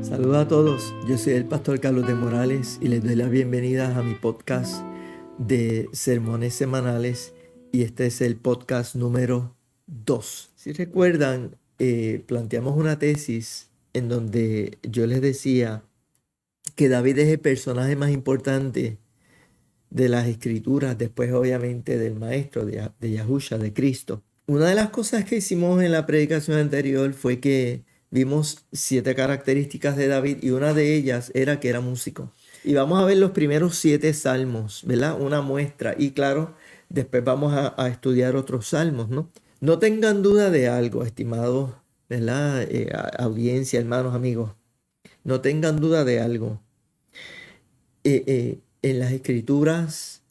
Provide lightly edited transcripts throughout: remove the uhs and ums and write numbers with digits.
Saludos a todos, yo soy el pastor Carlos de Morales y les doy la bienvenida a mi podcast de sermones semanales y este es el podcast número 2. Si recuerdan, planteamos una tesis en donde yo les decía que David es el personaje más importante de las escrituras, después obviamente del maestro, de Yahusha, de Cristo. Una de las cosas que hicimos en la predicación anterior fue que vimos 7 características de David y una de ellas era que era músico. Y vamos a ver los primeros 7 salmos, ¿verdad? Una muestra. Y claro, después vamos a estudiar otros salmos, ¿no? No tengan duda de algo, estimados, ¿verdad? Audiencia, hermanos, amigos. No tengan duda de algo. En las escrituras,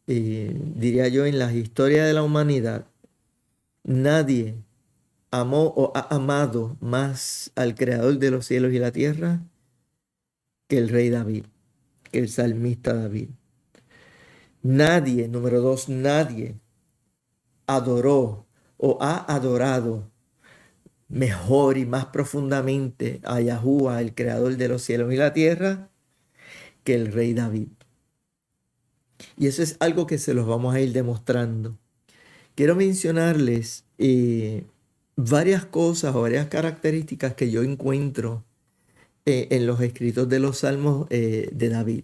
diría yo, en la historia de la humanidad, nadie amó o ha amado más al creador de los cielos y la tierra que el rey David, que el salmista David. Nadie, número 2, nadie adoró o ha adorado mejor y más profundamente a Yahuwah, el creador de los cielos y la tierra, que el rey David. Y eso es algo que se los vamos a ir demostrando. Quiero mencionarles varias cosas o varias características que yo encuentro en los escritos de los salmos de David.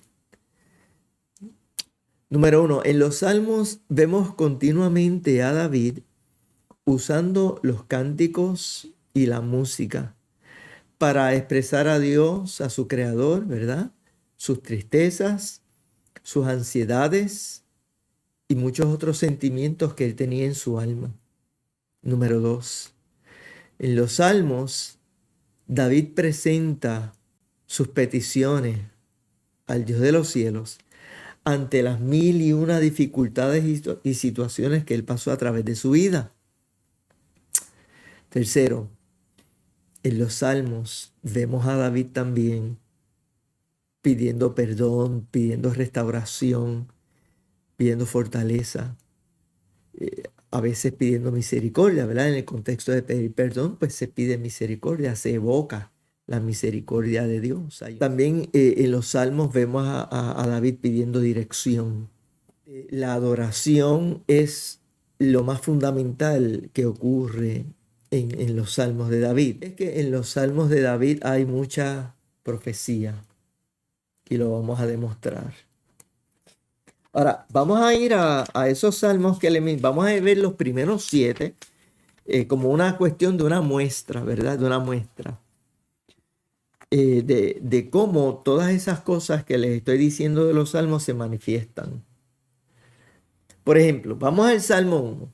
Número 1, en los salmos vemos continuamente a David usando los cánticos y la música para expresar a Dios, a su creador, ¿verdad? Sus tristezas, sus ansiedades y muchos otros sentimientos que él tenía en su alma. Número 2, en los salmos David presenta sus peticiones al Dios de los cielos ante las 1001 dificultades y situaciones que él pasó a través de su vida. Tercero, en los salmos vemos a David también pidiendo perdón, pidiendo restauración, pidiendo fortaleza, a veces pidiendo misericordia, ¿verdad? En el contexto de pedir perdón, pues se pide misericordia, se evoca la misericordia de Dios. También en los salmos vemos a David pidiendo dirección. La adoración es lo más fundamental que ocurre en los salmos de David. Es que en los salmos de David hay mucha profecía y lo vamos a demostrar. Ahora, vamos a ir a esos salmos vamos a ver los primeros 7 como una cuestión de una muestra, ¿verdad? De una muestra. De cómo todas esas cosas que les estoy diciendo de los salmos se manifiestan. Por ejemplo, vamos al Salmo 1.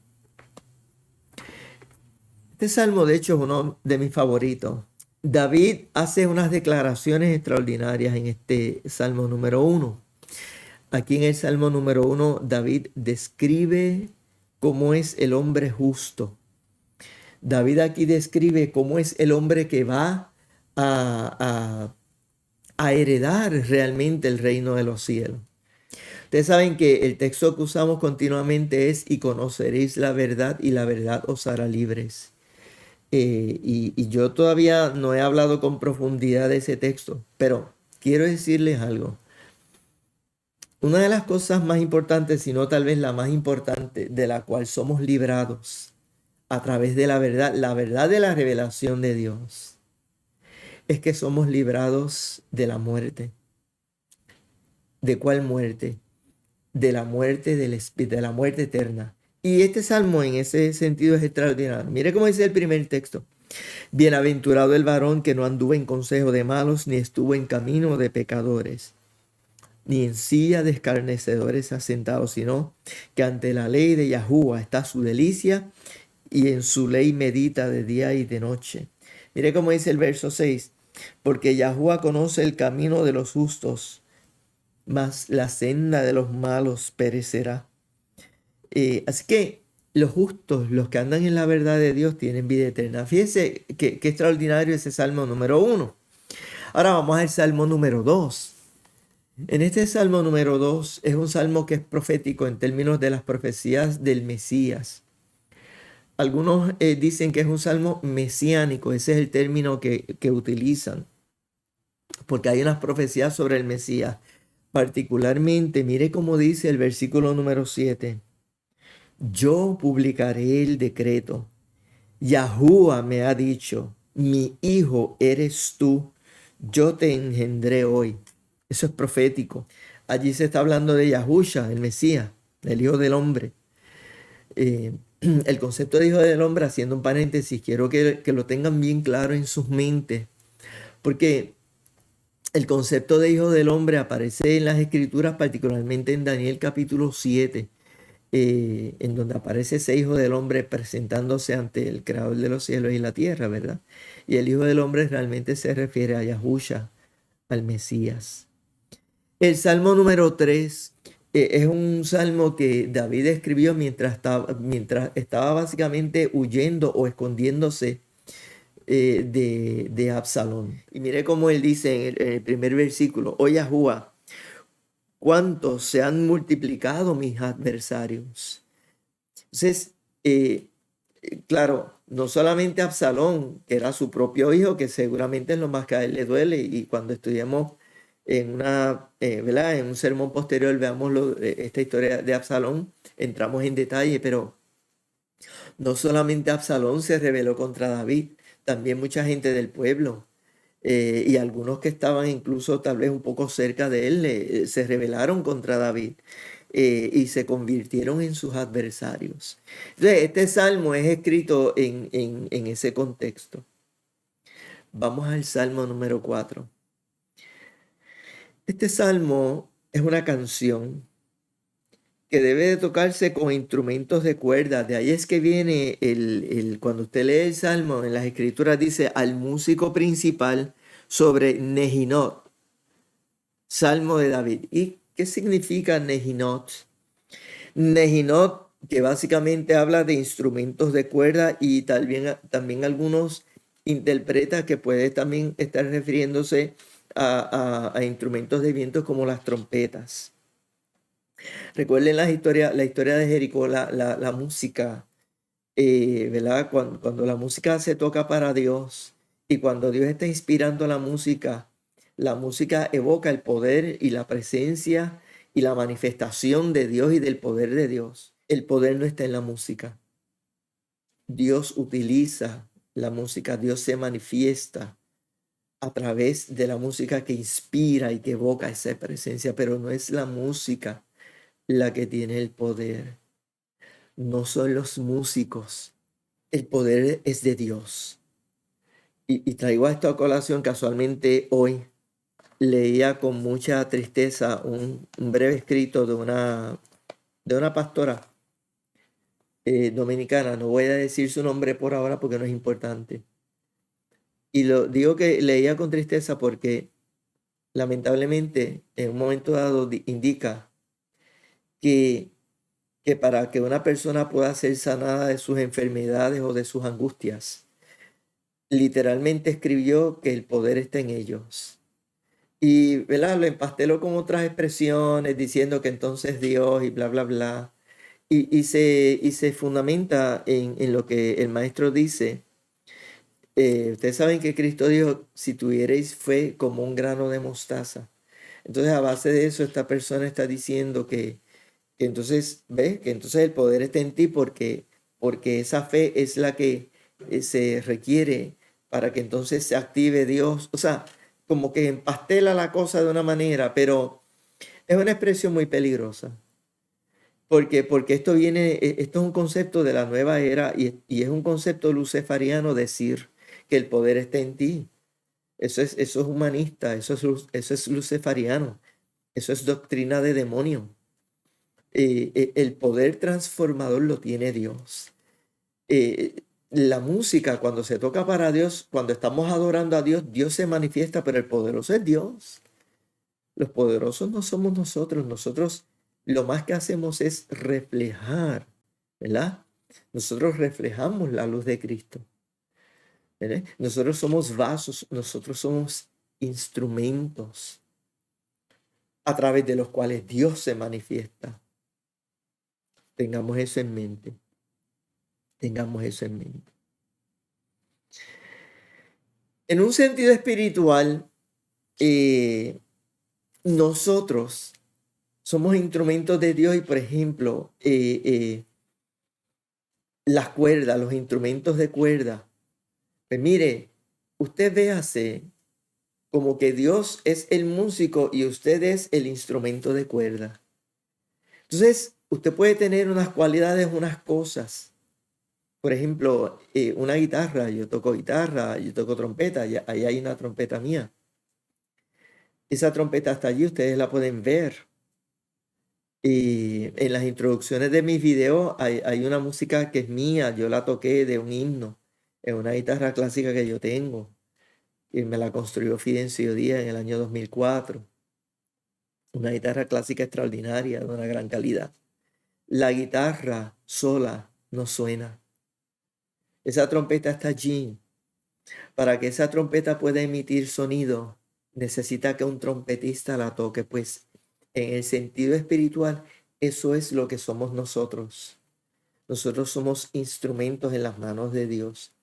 Este salmo, de hecho, es uno de mis favoritos. David hace unas declaraciones extraordinarias en este Salmo número 1. Aquí en el Salmo número 1, David describe cómo es el hombre justo. David aquí describe cómo es el hombre que va a heredar realmente el reino de los cielos. Ustedes saben que el texto que usamos continuamente es: y conoceréis la verdad y la verdad os hará libres. Y yo todavía no he hablado con profundidad de ese texto, pero quiero decirles algo. Una de las cosas más importantes, si no tal vez la más importante, de la cual somos librados a través de la verdad de la revelación de Dios, es que somos librados de la muerte. ¿De cuál muerte? De la muerte de la muerte eterna. Y este salmo en ese sentido es extraordinario. Mire cómo dice el primer texto: bienaventurado el varón que no anduvo en consejo de malos, ni estuvo en camino de pecadores, ni en silla de escarnecedores asentado, sino que ante la ley de Yahuwah está su delicia, y en su ley medita de día y de noche. Mire cómo dice el verso 6: porque Yahuwah conoce el camino de los justos, mas la senda de los malos perecerá. Así que los justos, los que andan en la verdad de Dios, tienen vida eterna. Fíjense qué extraordinario ese Salmo número 1. Ahora vamos al Salmo número 2. En este salmo número 2 es un salmo que es profético en términos de las profecías del Mesías. Algunos dicen que es un salmo mesiánico, ese es el término que utilizan, porque hay unas profecías sobre el Mesías. Particularmente, mire cómo dice el versículo número 7. Yo publicaré el decreto. Yahuwah me ha dicho, mi hijo eres tú, yo te engendré hoy. Eso es profético. Allí se está hablando de Yahusha, el Mesías, el Hijo del Hombre. El concepto de Hijo del Hombre, haciendo un paréntesis, quiero que lo tengan bien claro en sus mentes, porque el concepto de Hijo del Hombre aparece en las Escrituras, particularmente en Daniel capítulo 7, en donde aparece ese Hijo del Hombre presentándose ante el Creador de los cielos y la tierra, ¿verdad? Y el Hijo del Hombre realmente se refiere a Yahusha, al Mesías. El Salmo número 3 es un salmo que David escribió mientras estaba básicamente huyendo o escondiéndose de Absalón. Y mire cómo él dice en el primer versículo: oh Yahuwah, cuántos se han multiplicado mis adversarios. Entonces, claro, no solamente Absalón, que era su propio hijo, que seguramente es lo más que a él le duele, y cuando estudiemos ¿verdad? En un sermón posterior veamos esta historia de Absalón, entramos en detalle, pero no solamente Absalón se rebeló contra David, también mucha gente del pueblo. Y algunos que estaban incluso tal vez un poco cerca de él se rebelaron contra David y se convirtieron en sus adversarios. Entonces, este salmo es escrito en ese contexto. Vamos al salmo número 4. Este salmo es una canción que debe de tocarse con instrumentos de cuerda. De ahí es que viene cuando usted lee el salmo en las escrituras, dice al músico principal sobre Nehinot. Salmo de David. ¿Y qué significa Nehinot? Nehinot, que básicamente habla de instrumentos de cuerda, y también algunos interpretan que puede también estar refiriéndose a instrumentos de viento como las trompetas. Recuerden la historia de Jericó, la música, ¿verdad? Cuando la música se toca para Dios y cuando Dios está inspirando la música evoca el poder y la presencia y la manifestación de Dios y del poder de Dios. El poder no está en la música. Dios utiliza la música, Dios se manifiesta a través de la música que inspira y que evoca esa presencia, pero no es la música la que tiene el poder. No son los músicos. El poder es de Dios. Y traigo esto a colación casualmente hoy. Leía con mucha tristeza un breve escrito de una pastora dominicana. No voy a decir su nombre por ahora porque no es importante. Y lo digo que leía con tristeza porque lamentablemente en un momento dado indica que para que una persona pueda ser sanada de sus enfermedades o de sus angustias, literalmente escribió que el poder está en ellos. Y, ¿verdad? Lo empasteló con otras expresiones, diciendo que entonces Dios y bla, bla, bla. Y se fundamenta en lo que el maestro dice. Ustedes saben que Cristo dijo, si tuvierais fe como un grano de mostaza. Entonces, a base de eso, esta persona está diciendo que entonces, ¿ves? Que entonces el poder está en ti porque esa fe es la que se requiere para que entonces se active Dios. O sea, como que empastela la cosa de una manera, pero es una expresión muy peligrosa. Porque esto es un concepto de la nueva era y es un concepto luciferiano decir que el poder está en ti. Eso es humanista, eso es luciferiano, eso es doctrina de demonio. El poder transformador lo tiene Dios. La música, cuando se toca para Dios, cuando estamos adorando a Dios, Dios se manifiesta, pero el poderoso es Dios. Los poderosos no somos nosotros. Nosotros lo más que hacemos es reflejar, ¿verdad? Nosotros reflejamos la luz de Cristo, ¿verdad? Nosotros somos vasos, nosotros somos instrumentos. a través de los cuales Dios se manifiesta. Tengamos eso en mente. Tengamos eso en mente. En un sentido espiritual, nosotros somos instrumentos de Dios y, por ejemplo, las cuerdas, los instrumentos de cuerda. Pues mire, usted véase como que Dios es el músico y usted es el instrumento de cuerda. Entonces, usted puede tener unas cualidades, unas cosas. Por ejemplo, una guitarra, yo toco trompeta, ahí hay una trompeta mía. Esa trompeta está allí, ustedes la pueden ver. Y en las introducciones de mis videos hay una música que es mía, yo la toqué de un himno, en una guitarra clásica que yo tengo, y me la construyó Fidencio Díaz en el año 2004. Una guitarra clásica extraordinaria, de una gran calidad. La guitarra sola no suena. Esa trompeta está allí. Para que esa trompeta pueda emitir sonido, necesita que un trompetista la toque, pues en el sentido espiritual, eso es lo que somos nosotros. Nosotros somos instrumentos en las manos de Dios.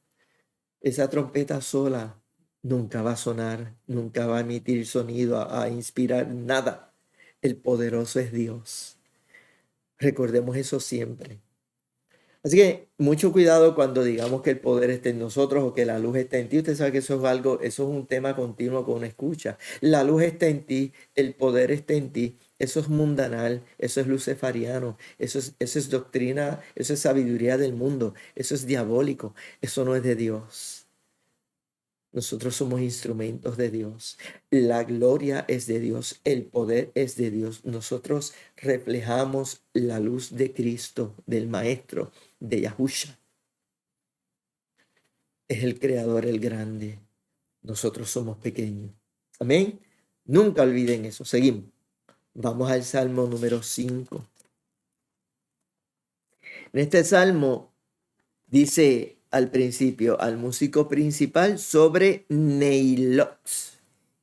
Esa trompeta sola nunca va a sonar, nunca va a emitir sonido, a inspirar nada. El poderoso es Dios. Recordemos eso siempre. Así que mucho cuidado cuando digamos que el poder está en nosotros o que la luz está en ti. Usted sabe que eso es un tema continuo con una escucha. La luz está en ti, el poder está en ti. Eso es mundanal, eso es luciferiano, eso es doctrina, eso es sabiduría del mundo, eso es diabólico, eso no es de Dios. Nosotros somos instrumentos de Dios. La gloria es de Dios. El poder es de Dios. Nosotros reflejamos la luz de Cristo, del Maestro, de Yahusha. Es el Creador, el grande. Nosotros somos pequeños. Amén. Nunca olviden eso. Seguimos. Vamos al Salmo número 5. En este Salmo dice al principio al músico principal sobre Neilot.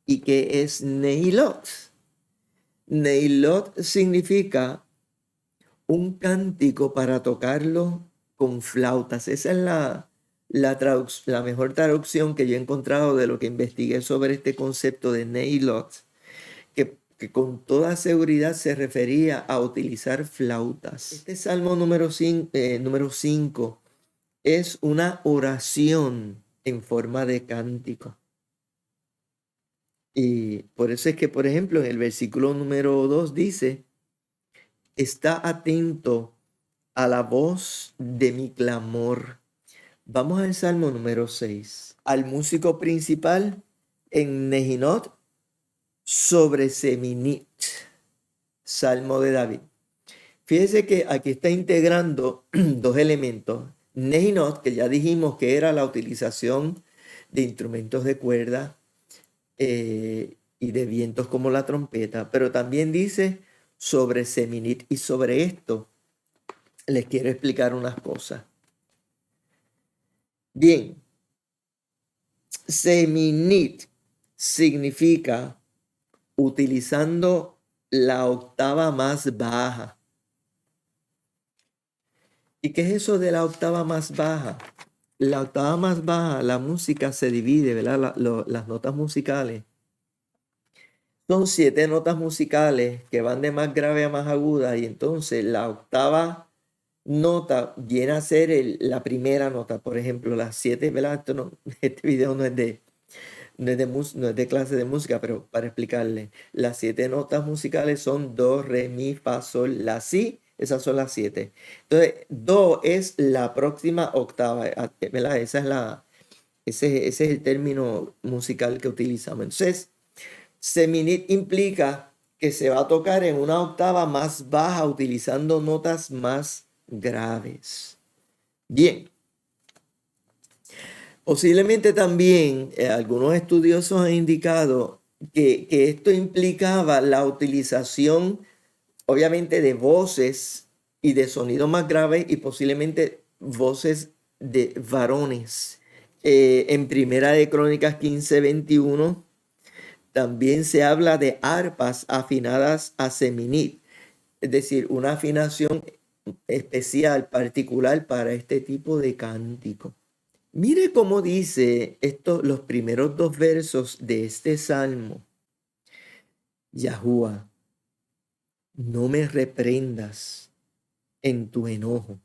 ¿Y qué es Neilot? Neilot significa un cántico para tocarlo con flautas. Esa es la mejor traducción que yo he encontrado de lo que investigué sobre este concepto de Neilot, que con toda seguridad se refería a utilizar flautas. Este Salmo número 5 es una oración en forma de cántico. Y por eso es que, por ejemplo, en el versículo número 2 dice: está atento a la voz de mi clamor. Vamos al Salmo número 6. Al músico principal en Nehinot sobre Seminit. Salmo de David. Fíjese que aquí está integrando dos elementos. Nehinot, que ya dijimos que era la utilización de instrumentos de cuerda y de vientos como la trompeta, pero también dice sobre Seminit, y sobre esto les quiero explicar unas cosas. Bien, Seminit significa utilizando la octava más baja. ¿Y qué es eso de la octava más baja? La octava más baja, la música se divide, ¿verdad? Las notas musicales. Son 7 notas musicales que van de más grave a más aguda, y entonces la octava nota viene a ser la primera nota. Por ejemplo, las 7, ¿verdad? Este video no es de clase de música, pero para explicarle, las 7 notas musicales son do, re, mi, fa, sol, la, si. Esas son las 7. Entonces, do es la próxima octava, ¿verdad? Ese es el término musical que utilizamos. Entonces, Seminit implica que se va a tocar en una octava más baja utilizando notas más graves. Bien. Posiblemente también algunos estudiosos han indicado que esto implicaba la utilización, obviamente, de voces y de sonidos más graves, y posiblemente voces de varones. En Primera de Crónicas 15:21 También se habla de arpas afinadas a seminit, es decir, una afinación especial, particular para este tipo de cántico. Mire cómo dice esto, los primeros dos versos de este salmo. Yahuwah, no me reprendas en tu enojo,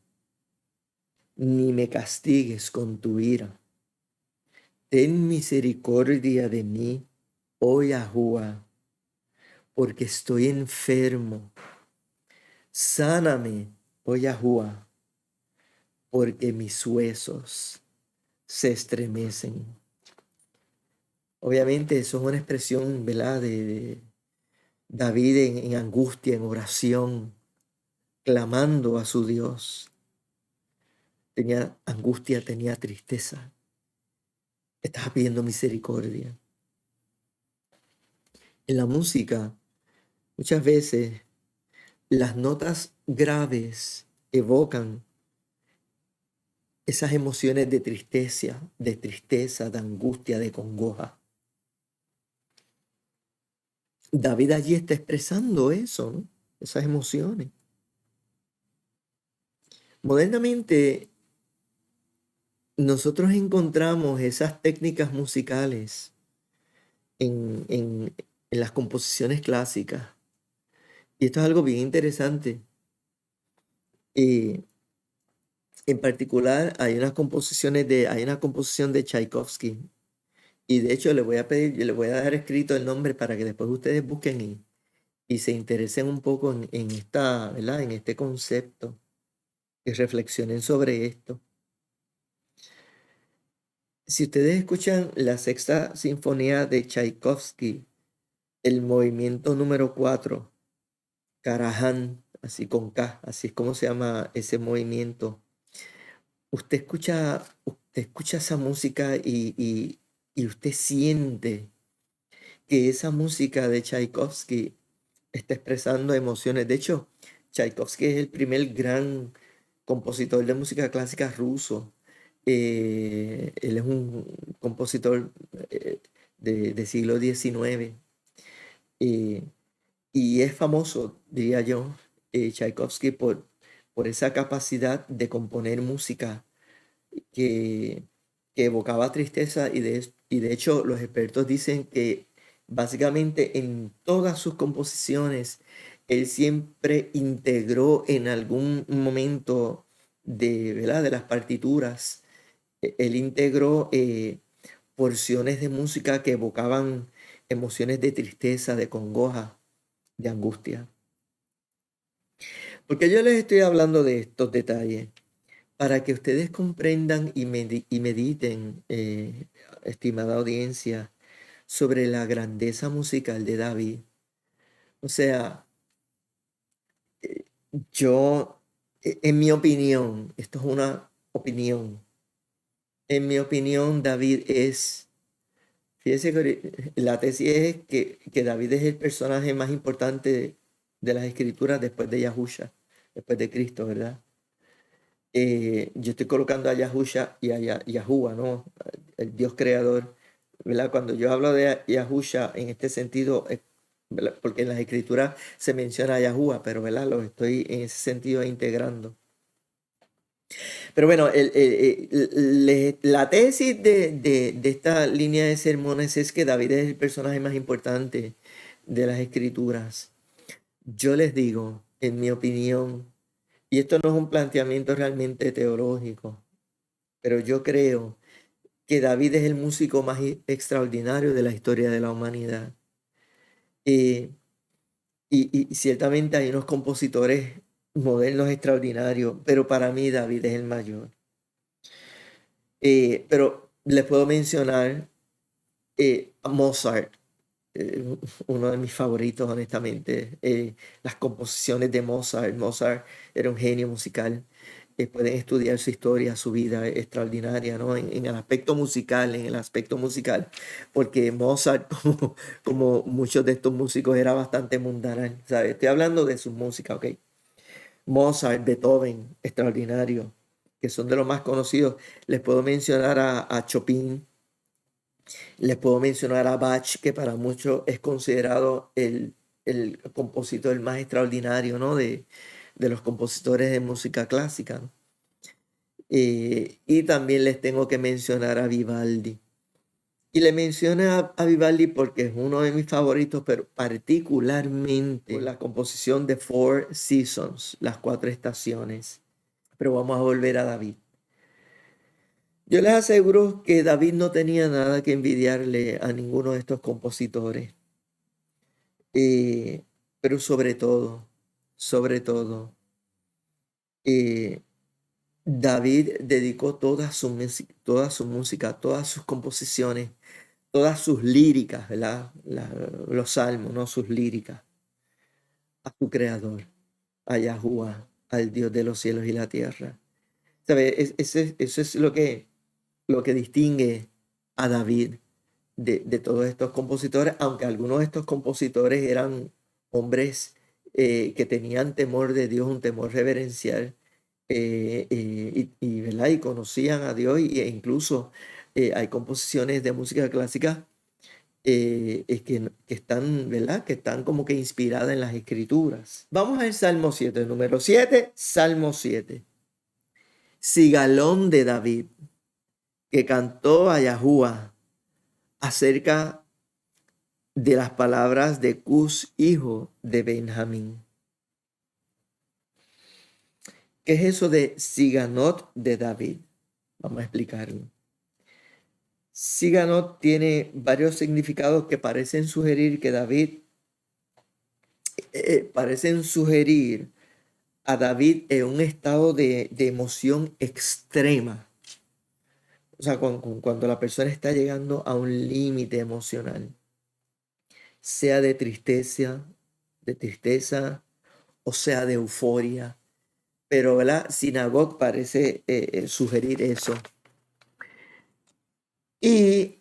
ni me castigues con tu ira. Ten misericordia de mí, oh Yahuwah, porque estoy enfermo. Sáname, oh Yahuwah, porque mis huesos se estremecen. Obviamente eso es una expresión, ¿verdad? De David en angustia, en oración, clamando a su Dios. Tenía angustia, tenía tristeza. Estaba pidiendo misericordia. En la música, muchas veces las notas graves evocan esas emociones de tristeza, de angustia, de congoja. David allí está expresando eso, ¿no? Esas emociones. Modernamente, nosotros encontramos esas técnicas musicales en las composiciones clásicas. Y esto es algo bien interesante. En particular, hay una composición de Tchaikovsky. Y de hecho, le voy a pedir, le voy a dejar escrito el nombre para que después ustedes busquen y se interesen un poco en esta, ¿verdad? En este concepto y reflexionen sobre esto. Si ustedes escuchan la Sexta Sinfonía de Tchaikovsky, el movimiento número 4, Karajan, así con K, así es como se llama ese movimiento. Usted escucha esa música y usted siente que esa música de Tchaikovsky está expresando emociones. De hecho, Tchaikovsky es el primer gran compositor de música clásica ruso. Él es un compositor de siglo XIX eh, y es famoso, diría yo, Tchaikovsky por esa capacidad de componer música que, que evocaba tristeza y de hecho los expertos dicen que básicamente en todas sus composiciones él siempre integró en algún momento ¿verdad? De las partituras, él integró porciones de música que evocaban emociones de tristeza, de congoja, de angustia. Porque yo les estoy hablando de estos detalles para que ustedes comprendan y mediten, estimada audiencia, sobre la grandeza musical de David. O sea, en mi opinión, esto es una opinión, en mi opinión, fíjese que la tesis es que David es el personaje más importante de las escrituras después de Yahusha, después de Cristo, ¿verdad? Yo estoy colocando a Yahusha y a Yahuwah, ¿no? El Dios creador, ¿verdad? Cuando yo hablo de Yahusha en este sentido, ¿verdad? Porque en las escrituras se menciona a Yahuwah, pero ¿verdad? Lo estoy en ese sentido integrando. Pero bueno, la tesis de esta línea de sermones es que David es el personaje más importante de las escrituras. Yo les digo, en mi opinión, y esto no es un planteamiento realmente teológico, pero yo creo que David es el músico más extraordinario de la historia de la humanidad. Eh, y ciertamente hay unos compositores modernos extraordinarios, pero para mí David es el mayor. Pero les puedo mencionar a Mozart, eh, uno de mis favoritos, honestamente. Las composiciones de Mozart. Mozart era un genio musical. Pueden estudiar su historia, su vida extraordinaria, ¿no? En el aspecto musical, porque Mozart, como muchos de estos músicos, era bastante mundano, ¿sabes? Estoy hablando de su música, ¿ok? Mozart, Beethoven, extraordinario, que son de los más conocidos. Les puedo mencionar a Chopin, Les puedo mencionar a Bach, que para muchos es considerado el compositor más extraordinario, ¿no? De los compositores de música clásica, ¿no? Y también les tengo que mencionar a Vivaldi. Y le menciono a Vivaldi porque es uno de mis favoritos, pero particularmente por la composición de Four Seasons, las 4 estaciones. Pero vamos a volver a David. Yo les aseguro que David no tenía nada que envidiarle a ninguno de estos compositores. Pero sobre todo, eh, David dedicó toda su música, todas sus composiciones, todas sus líricas, ¿verdad? Los salmos, ¿no? Sus líricas, a su creador, a Yahuwah, al Dios de los cielos y la tierra. ¿Sabe? Eso es lo que distingue a David de todos estos compositores, aunque algunos de estos compositores eran hombres que tenían temor de Dios, un temor reverencial, ¿verdad? Y conocían a Dios, e incluso hay composiciones de música clásica que están, ¿verdad? Que están como que inspiradas en las escrituras. Vamos al Salmo 7, número 7, Salmo 7. Sigalón de David, que cantó a Yahuwah acerca de las palabras de Cus, hijo de Benjamín. ¿Qué es eso de Siganot de David? Vamos a explicarlo. Siganot tiene varios significados que parecen sugerir que David, parecen sugerir a David en un estado de emoción extrema. O sea, cuando la persona está llegando a un límite emocional, sea de tristeza o sea de euforia. Pero, ¿verdad? Sinagog parece sugerir eso. Y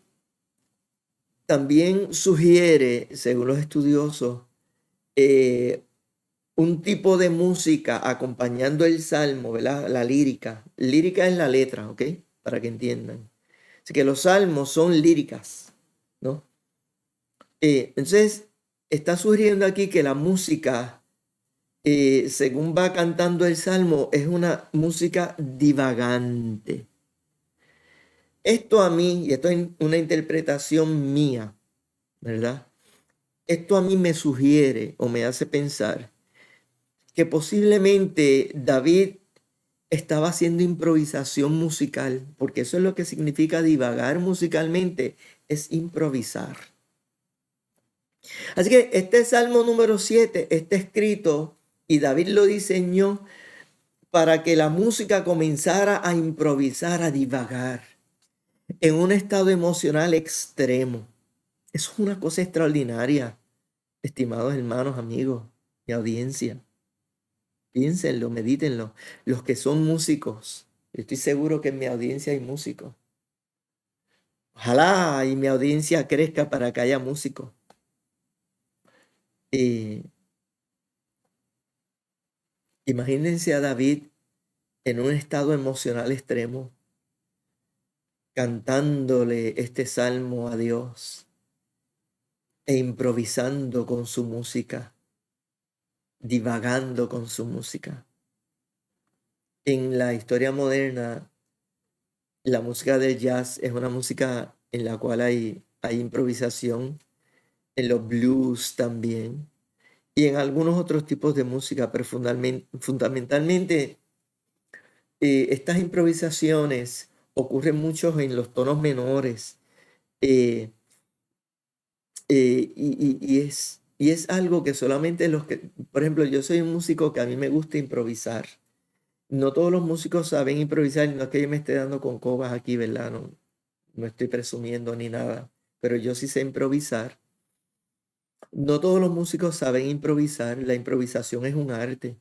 también sugiere, según los estudiosos, un tipo de música acompañando el salmo, ¿verdad? La lírica. Lírica es la letra, ¿ok? Para que entiendan. Así que los salmos son líricas, ¿no? Entonces, está sugiriendo aquí que la música, según va cantando el salmo, es una música divagante. Esto a mí, y esto es una interpretación mía, ¿verdad? Esto a mí me sugiere o me hace pensar que posiblemente David estaba haciendo improvisación musical, porque eso es lo que significa divagar musicalmente, es improvisar. Así que este Salmo número 7 está escrito y David lo diseñó para que la música comenzara a improvisar, a divagar en un estado emocional extremo. Eso es una cosa extraordinaria, estimados hermanos, amigos y audiencia. Piénsenlo, medítenlo. Los que son músicos, estoy seguro que en mi audiencia hay músicos. Ojalá y mi audiencia crezca para que haya músicos. Imagínense a David en un estado emocional extremo, cantándole este salmo a Dios e improvisando con su música, divagando con su música. En la historia moderna, la música del jazz es una música en la cual hay improvisación, en los blues también, y en algunos otros tipos de música, pero fundamentalmente estas improvisaciones ocurren mucho en los tonos menores, eh, y es algo que solamente los que, por ejemplo, yo soy un músico que a mí me gusta improvisar. No todos los músicos saben improvisar, no es que yo me esté dando con cobas aquí, ¿verdad? No, no estoy presumiendo ni nada, pero yo sí sé improvisar. No todos los músicos saben improvisar, la improvisación es un arte,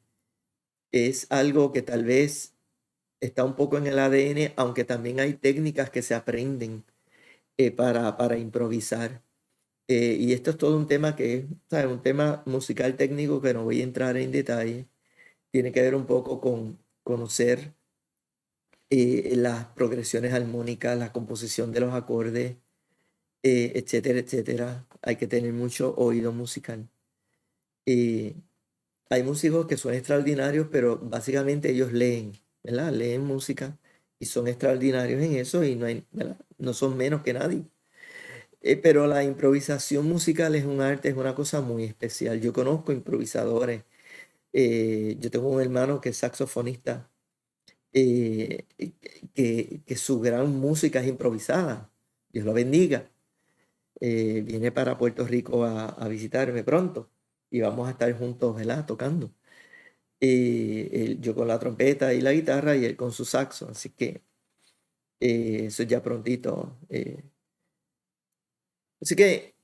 es algo que tal vez está un poco en el ADN, aunque también hay técnicas que se aprenden para improvisar. Y esto es todo un tema que es, ¿sabes? Un tema musical técnico que no voy a entrar en detalle. Tiene que ver un poco con conocer las progresiones armónicas, la composición de los acordes, etcétera, etcétera. Hay que tener mucho oído musical. Hay músicos que son extraordinarios, pero básicamente ellos leen, ¿verdad? Leen música y son extraordinarios en eso y no hay, ¿verdad? No son menos que nadie. Pero la improvisación musical es un arte, es una cosa muy especial. Yo conozco improvisadores. Yo tengo un hermano que es saxofonista, eh, que su gran música es improvisada. Dios lo bendiga. Viene para Puerto Rico a visitarme pronto y vamos a estar juntos, ¿verdad? Tocando. Yo con la trompeta y la guitarra y él con su saxo. Así que eso ya prontito. Así que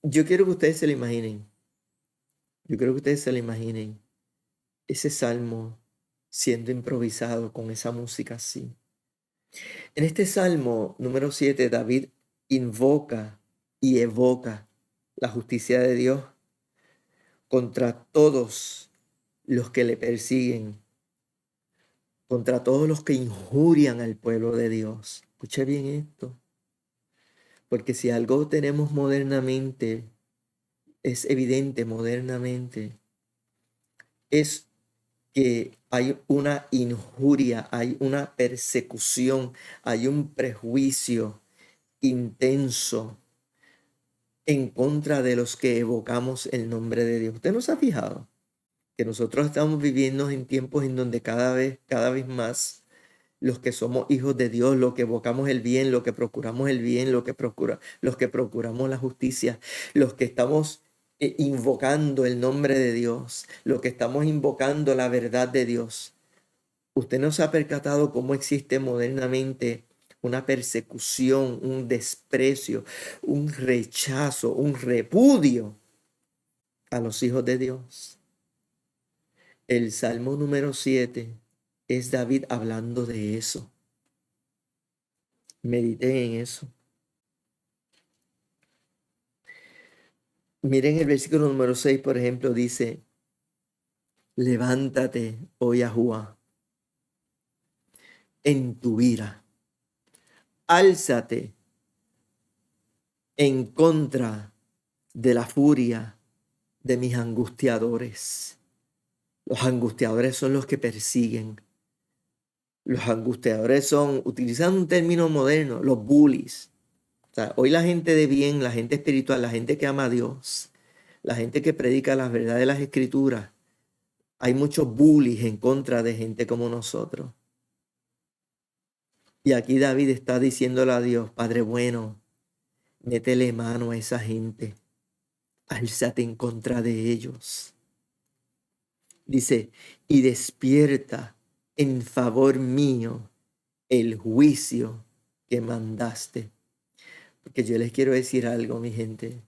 yo quiero que ustedes se lo imaginen. Yo quiero que ustedes se lo imaginen. Ese salmo siendo improvisado con esa música así. En este salmo número 7, David invoca y evoca la justicia de Dios contra todos los que le persiguen, contra todos los que injurian al pueblo de Dios. Escuche bien esto, porque si algo tenemos modernamente, es evidente modernamente, es que hay una injuria, hay una persecución, hay un prejuicio intenso en contra de los que evocamos el nombre de Dios. ¿Usted no se ha fijado que nosotros estamos viviendo en tiempos en donde cada vez más los que somos hijos de Dios, los que evocamos el bien, los que procuramos el bien, los que procuramos la justicia, los que estamos invocando el nombre de Dios, los que estamos invocando la verdad de Dios? ¿Usted no se ha percatado cómo existe modernamente una persecución, un desprecio, un rechazo, un repudio a los hijos de Dios? El Salmo número 7 es David hablando de eso. Medité en eso. Miren el versículo número 6, por ejemplo, dice: levántate, oh Yahuwá, en tu ira. Álzate en contra de la furia de mis angustiadores. Los angustiadores son los que persiguen. Los angustiadores son, utilizando un término moderno, los bullies. O sea, hoy la gente de bien, la gente espiritual, la gente que ama a Dios, la gente que predica las verdades de las Escrituras, hay muchos bullies en contra de gente como nosotros. Y aquí David está diciéndole a Dios: Padre bueno, métele mano a esa gente, álzate en contra de ellos. Dice: y despierta en favor mío el juicio que mandaste. Porque yo les quiero decir algo, mi gente.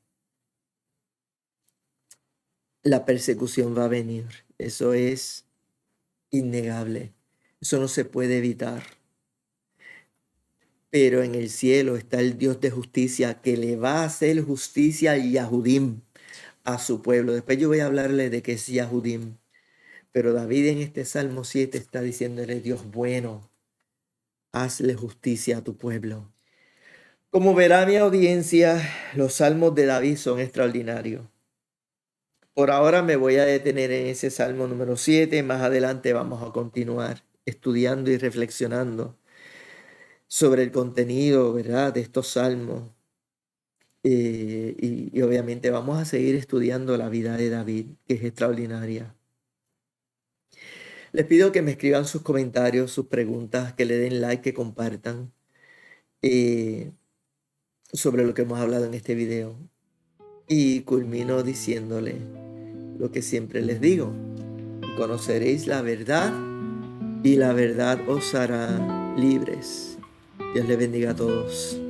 La persecución va a venir. Eso es innegable. Eso no se puede evitar. Pero en el cielo está el Dios de justicia que le va a hacer justicia y Yahudim a su pueblo. Después yo voy a hablarle de qué es Yahudim. Pero David en este Salmo 7 está diciéndole: Dios bueno, hazle justicia a tu pueblo. Como verá mi audiencia, los salmos de David son extraordinarios. Por ahora me voy a detener en ese Salmo número 7. Más adelante vamos a continuar estudiando y reflexionando sobre el contenido, ¿verdad?, de estos salmos. Y obviamente vamos a seguir estudiando la vida de David, que es extraordinaria. Les pido que me escriban sus comentarios, sus preguntas, que le den like, que compartan sobre lo que hemos hablado en este video. Y culmino diciéndole lo que siempre les digo: conoceréis la verdad y la verdad os hará libres. Dios les bendiga a todos.